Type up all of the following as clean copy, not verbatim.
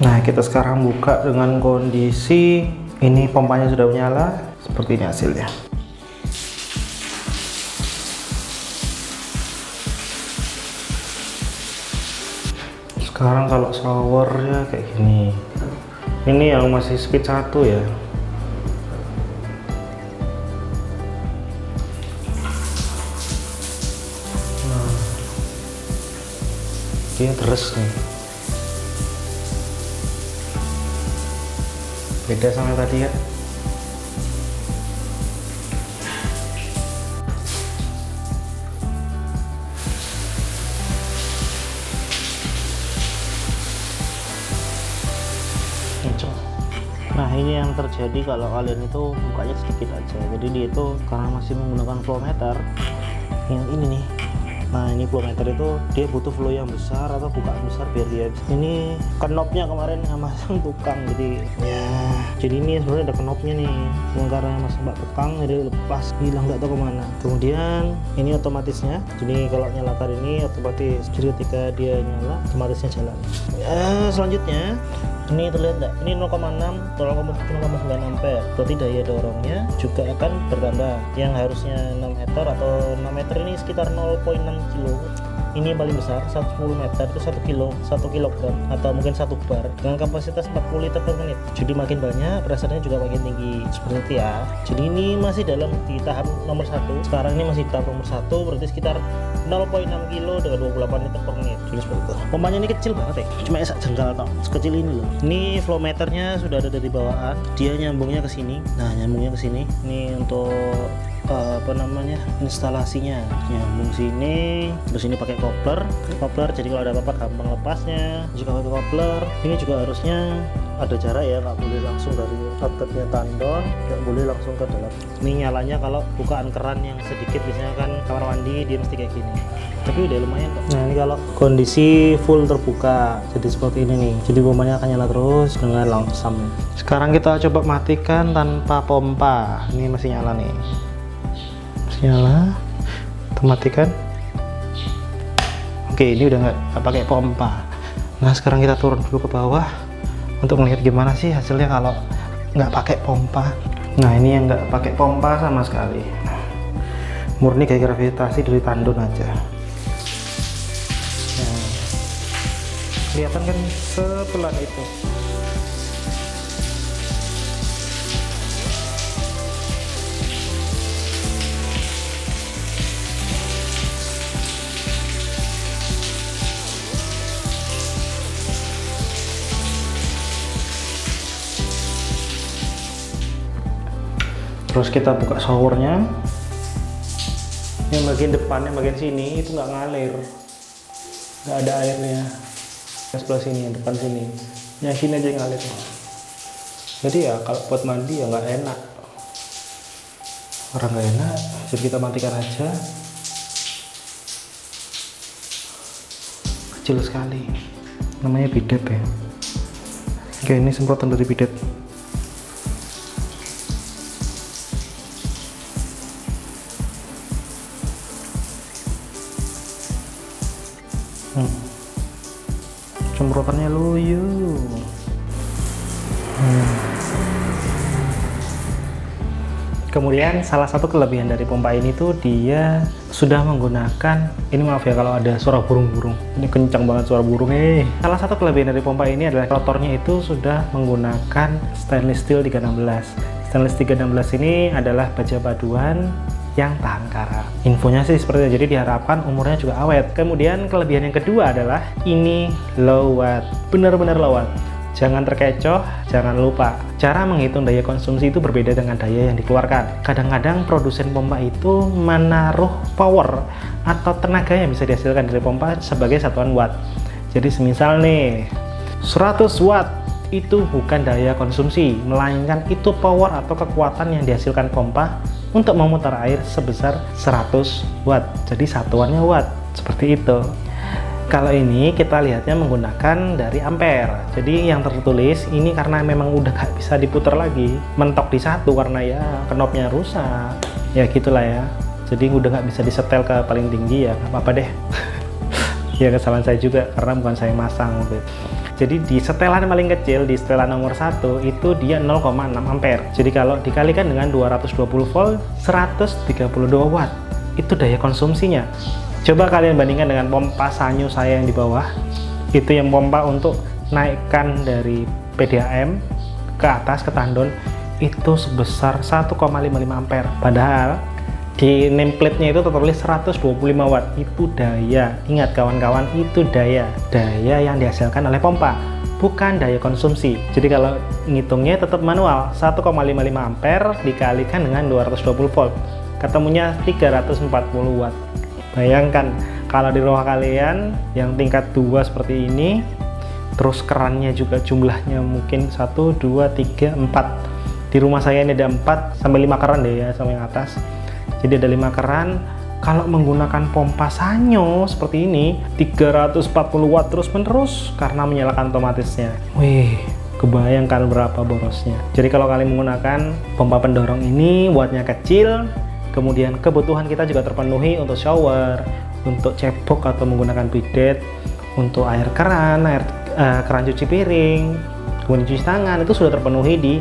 Nah, kita sekarang buka dengan kondisi ini pompanya sudah menyala. Seperti ini hasilnya. Sekarang kalau showernya kayak gini. Ini yang masih speed 1 ya. Nah, dia deres nih. Beda sama tadi ya. Nah, ini yang terjadi kalau kalian itu bukanya sedikit aja. Jadi dia itu karena masih menggunakan flow meter yang ini nih. Nah, ini flow meter itu dia butuh flow yang besar atau bukaan besar biar dia ini knopnya kemarin yang masang tukang, jadi ya jadi ini sebenarnya ada knopnya nih, karena masang bak tukang jadi lepas hilang nggak tahu kemana. Kemudian ini otomatisnya, jadi kalau nyalakan ini otomatis, jadi ketika dia nyala otomatisnya jalan. Selanjutnya ini terlihat nggak? Ini 0,6, 0,9 ampere. Berarti daya dorongnya juga akan bertambah. Yang harusnya 6 meter atau 6 meter ini sekitar 0,6 kilo. Ini yang paling besar, 10 meter itu 1 kilogram atau mungkin 1 bar dengan kapasitas 40 liter per menit. Jadi makin banyak, pressure-nya juga makin tinggi. Seperti itu ya. Jadi ini masih dalam di tahap nomor 1. Sekarang ini masih tahap nomor 1, berarti sekitar 0,6 kilo dengan 28 liter per menit. Jadi seperti itu. Pompanya ini kecil banget ya, cuma sak jengkal toh, sekecil ini loh. Ini flow meternya sudah ada dari bawaan, dia nyambungnya ke sini. Nah, nyambungnya ke sini. Ini untuk apa namanya, instalasinya, nyambung sini, terus ini pakai coupler, jadi kalau ada apa-apa gampang lepasnya. Juga pakai coupler. Ini juga harusnya ada jarak ya, nggak boleh langsung dari outletnya tandon, nggak boleh langsung ke dalam. Ini nyalanya kalau bukaan keran yang sedikit, biasanya kan kamar mandi dia mesti kayak gini, tapi udah lumayan kok. Nah, ini kalau kondisi full terbuka jadi seperti ini nih, jadi pompanya akan nyala terus dengan langsam. Sekarang kita coba matikan tanpa pompa. Ini masih nyala nih, masih nyala. Kita matikan. Oke, ini udah nggak pakai pompa. Nah, sekarang kita turun dulu ke bawah untuk melihat gimana sih hasilnya kalau nggak pakai pompa. Nah, ini yang nggak pakai pompa sama sekali, murni kayak gravitasi dari tandon aja. Nah, kelihatan kan sepelan itu. Terus kita buka showernya, yang bagian depannya, bagian sini itu nggak ngalir, nggak ada airnya. Yang sebelah sini, yang depan sini, yang sini aja yang ngalir. Jadi ya kalau buat mandi ya nggak enak, orang nggak enak. Jadi kita matikan aja. Kecil sekali, namanya bidet ya. Oke, ini semprotan dari bidet. Semprotannya loyo. Kemudian salah satu kelebihan dari pompa ini tuh dia sudah menggunakan, ini maaf ya kalau ada suara burung-burung, ini kencang banget suara burung. Salah satu kelebihan dari pompa ini adalah rotornya itu sudah menggunakan stainless steel 316. Stainless 316 ini adalah baja paduan yang tahan karat. Infonya sih seperti itu, jadi diharapkan umurnya juga awet. Kemudian kelebihan yang kedua adalah ini low watt, benar-benar low watt. Jangan terkecoh, jangan lupa cara menghitung daya konsumsi itu berbeda dengan daya yang dikeluarkan. Kadang-kadang produsen pompa itu menaruh power atau tenaga yang bisa dihasilkan dari pompa sebagai satuan watt. Jadi semisal nih 100 watt itu bukan daya konsumsi, melainkan itu power atau kekuatan yang dihasilkan pompa untuk memutar air sebesar 100 watt. Jadi satuannya watt, seperti itu. Kalau ini kita lihatnya menggunakan dari ampere. Jadi yang tertulis ini karena memang udah gak bisa diputar lagi, mentok di satu karena ya knopnya rusak. Ya gitulah ya. Jadi udah gak bisa disetel ke paling tinggi, ya nggak apa-apa deh. Ya kesalahan saya juga karena bukan saya masang gitu. Jadi di setelan paling kecil, di setelan nomor 1 itu dia 0,6 ampere. Jadi kalau dikalikan dengan 220 volt 132 watt itu daya konsumsinya. Coba kalian bandingkan dengan pompa Sanyo saya yang di bawah. Itu yang pompa untuk naikkan dari PDAM ke atas ke tandon itu sebesar 1,55 ampere. Padahal di nameplate-nya itu tertulis 125 watt. Itu daya. Ingat kawan-kawan, itu daya yang dihasilkan oleh pompa, bukan daya konsumsi. Jadi kalau ngitungnya tetap manual. 1,55 ampere dikalikan dengan 220 volt, ketemunya 340 watt. Bayangkan kalau di rumah kalian yang tingkat 2 seperti ini, terus kerannya juga jumlahnya mungkin 1, 2, 3, 4. Di rumah saya ini ada 4 sampai 5 keran deh ya, sampai yang atas. Jadi ada 5 keran. Kalau menggunakan pompa Sanyo seperti ini 340 watt terus menerus karena menyalakan otomatisnya. Wih, kebayangkan berapa borosnya. Jadi kalau kalian menggunakan pompa pendorong ini, wattnya kecil, kemudian kebutuhan kita juga terpenuhi untuk shower, untuk cebok atau menggunakan bidet, untuk air keran, keran cuci piring, kemudian cuci tangan, itu sudah terpenuhi di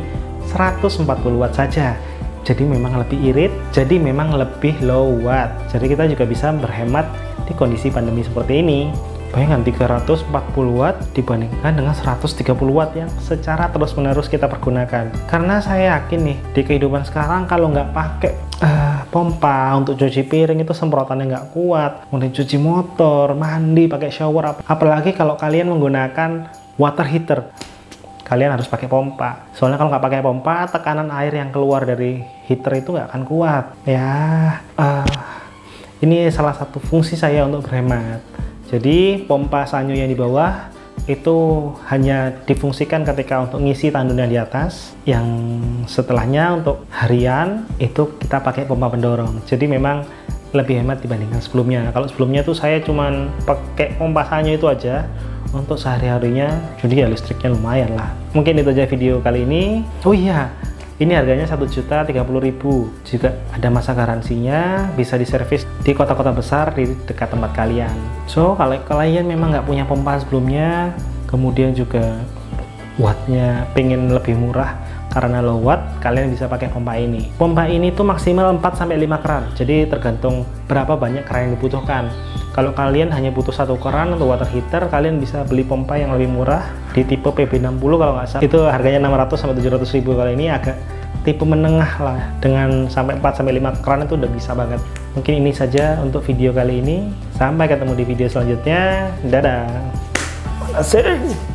140 watt saja. Jadi memang lebih irit, jadi memang lebih low watt. Jadi kita juga bisa berhemat di kondisi pandemi seperti ini. Bayangkan 340 watt dibandingkan dengan 130 watt yang secara terus-menerus kita pergunakan. Karena saya yakin nih, di kehidupan sekarang kalau nggak pakai pompa untuk cuci piring itu semprotannya nggak kuat, kemudian cuci motor, mandi, pakai shower, apalagi kalau kalian menggunakan water heater, kalian harus pakai pompa. Soalnya kalau nggak pakai pompa, tekanan air yang keluar dari heater itu nggak akan kuat. Ya, ini salah satu fungsi saya untuk berhemat. Jadi pompa Sanyo yang di bawah itu hanya difungsikan ketika untuk ngisi tandon yang di atas. Yang setelahnya untuk harian itu kita pakai pompa pendorong. Jadi memang lebih hemat dibandingkan sebelumnya. Kalau sebelumnya tuh saya cuman pakai pompa Sanyo itu aja untuk sehari-harinya, jadi ya listriknya lumayan lah. Mungkin itu aja video kali ini. Oh iya, ini harganya 1.030.000, juga ada masa garansinya, bisa diservis di kota-kota besar di dekat tempat kalian. So kalau kalian memang nggak punya pompa sebelumnya, kemudian juga wattnya pengen lebih murah karena low watt, kalian bisa pakai pompa ini. Pompa ini tuh maksimal 4-5 keran, jadi tergantung berapa banyak keran yang dibutuhkan. Kalau kalian hanya butuh 1 keran untuk water heater, kalian bisa beli pompa yang lebih murah di tipe PB60 kalau nggak salah. Itu harganya 600-700 ribu. Kalau ini agak tipe menengah lah, dengan sampai 4-5 keran itu udah bisa banget. Mungkin ini saja untuk video kali ini. Sampai ketemu di video selanjutnya. Dadah. Asik.